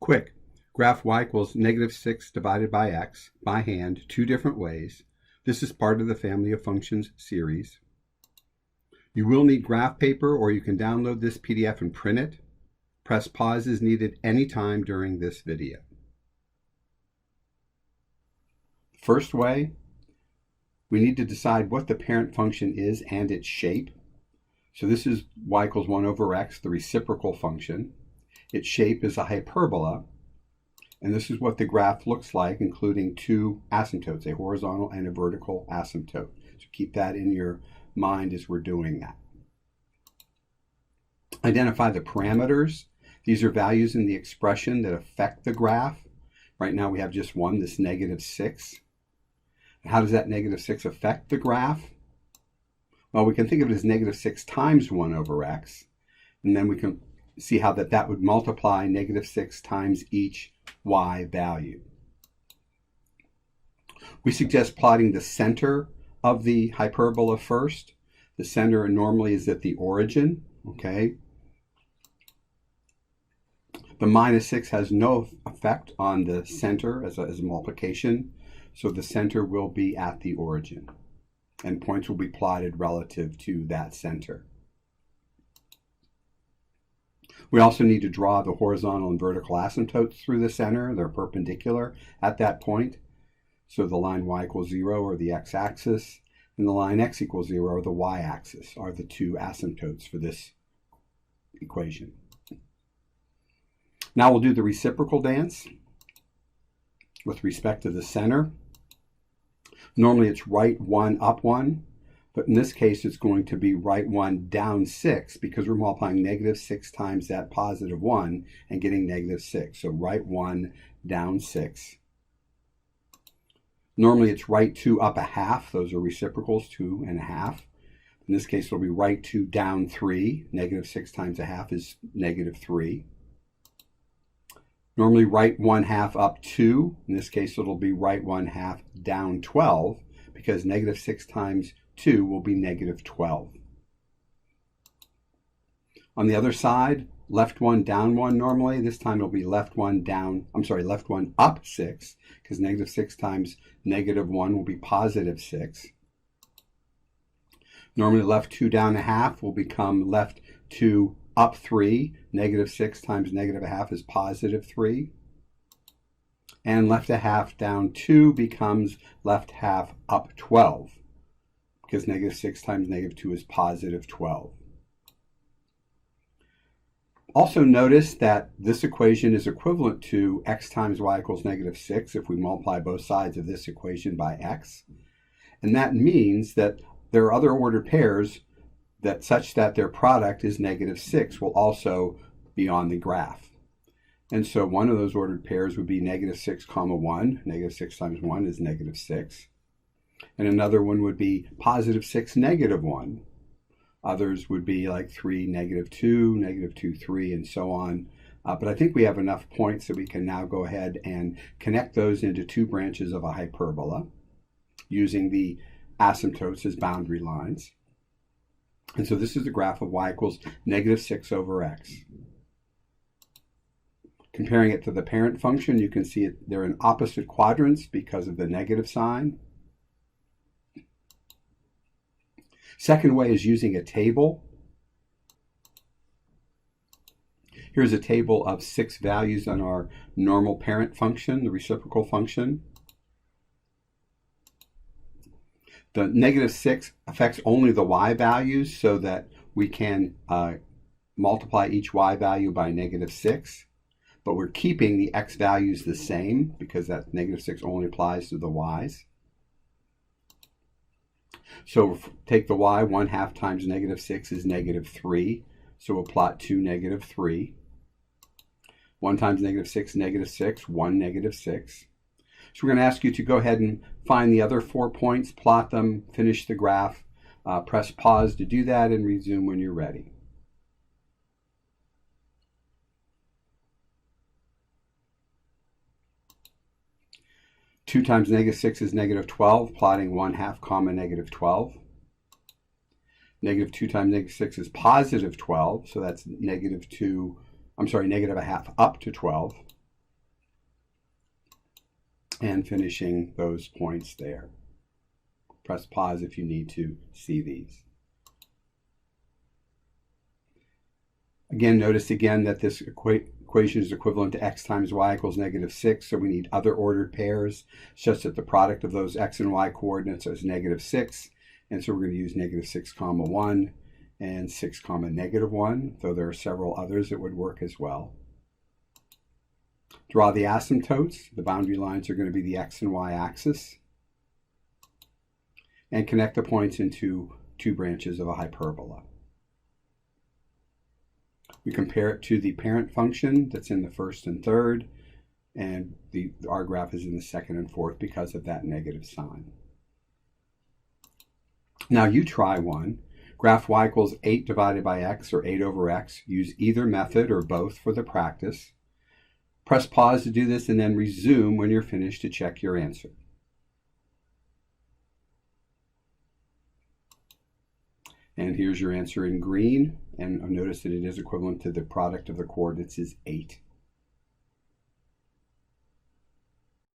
Quick, graph y equals -6 divided by x by hand 2 different ways. This is part of the family of functions series. You will need graph paper, or you can download this PDF and print it. Press pause as needed anytime during this video. First way, we need to decide what the parent function is and its shape. So this is y equals 1 over x, the reciprocal function. Its shape is a hyperbola, and this is what the graph looks like, including two asymptotes, a horizontal and a vertical asymptote. So keep that in your mind as we're doing that. Identify the parameters. These are values in the expression that affect the graph. Right now we have just one, this -6. How does that -6 affect the graph? Well, we can think of it as -6 times 1 over x, and then we can see how that would multiply -6 times each y value. We suggest plotting the center of the hyperbola first. The center normally is at the origin, okay? The -6 has no effect on the center as a multiplication, so the center will be at the origin, and points will be plotted relative to that center. We also need to draw the horizontal and vertical asymptotes through the center. They're perpendicular at that point. So the line y equals 0, or the x-axis, and the line x equals 0, or the y-axis, are the two asymptotes for this equation. Now we'll do the reciprocal dance with respect to the center. Normally it's right 1, up 1. But in this case, it's going to be right 1, down 6, because we're multiplying -6 times that +1 and getting -6. So right 1, down 6. Normally it's right 2, up 1/2. Those are reciprocals, 2 and 1/2. In this case, it'll be right 2, down 3. -6 times 1/2 is -3. Normally right 1/2, up 2. In this case, it'll be right 1/2, down 12, because -6 times 2 will be -12. On the other side, left 1, down 1 normally. This time it'll be left 1, left 1, up 6, because -6 times -1 will be +6. Normally left 2, down 1/2 will become left 2, up 3. -6 times -1/2 is +3. And left 1/2, down 2 becomes left 1/2, up 12. Because -6 times -2 is +12. Also notice that this equation is equivalent to x times y equals -6 if we multiply both sides of this equation by x. And that means that there are other ordered pairs that such that their product is -6 will also be on the graph. And so one of those ordered pairs would be -6, 1. -6 times 1 is -6. And another one would be +6, -1. Others would be like 3, -2, -2, 3, and so on. But I think we have enough points that we can now go ahead and connect those into two branches of a hyperbola using the asymptotes as boundary lines. And so this is the graph of y equals -6 over x. Comparing it to the parent function, you can see they're in opposite quadrants because of the negative sign. Second way is using a table. Here's a table of 6 values on our normal parent function, the reciprocal function. The -6 affects only the y values, so that we can multiply each y value by -6, but we're keeping the x values the same because that -6 only applies to the y's. So take the y, 1/2 times -6 is -3. So we'll plot 2, -3. 1 times -6, -6, 1, -6. So we're going to ask you to go ahead and find the other 4 points, plot them, finish the graph, press pause to do that, and resume when you're ready. Two times -6 is -12, plotting 1/2, -12. -2 times -6 is +12, so that's -1/2 up to 12. and finishing those points there. Press pause if you need to see these. Again, notice again that this equation is equivalent to x times y equals -6, so we need other ordered pairs such that the product of those x and y coordinates is -6, and so we're going to use -6, 1 and 6, -1, though there are several others that would work as well. Draw the asymptotes. The boundary lines are going to be the x and y axis, and connect the points into two branches of a hyperbola. We compare it to the parent function that's in the first and third, and our graph is in the second and fourth because of that negative sign. Now you try one. Graph y equals 8 divided by x, or 8 over x. Use either method or both for the practice. Press pause to do this and then resume when you're finished to check your answer. And here's your answer in green, and notice that it is equivalent to the product of the coordinates is 8.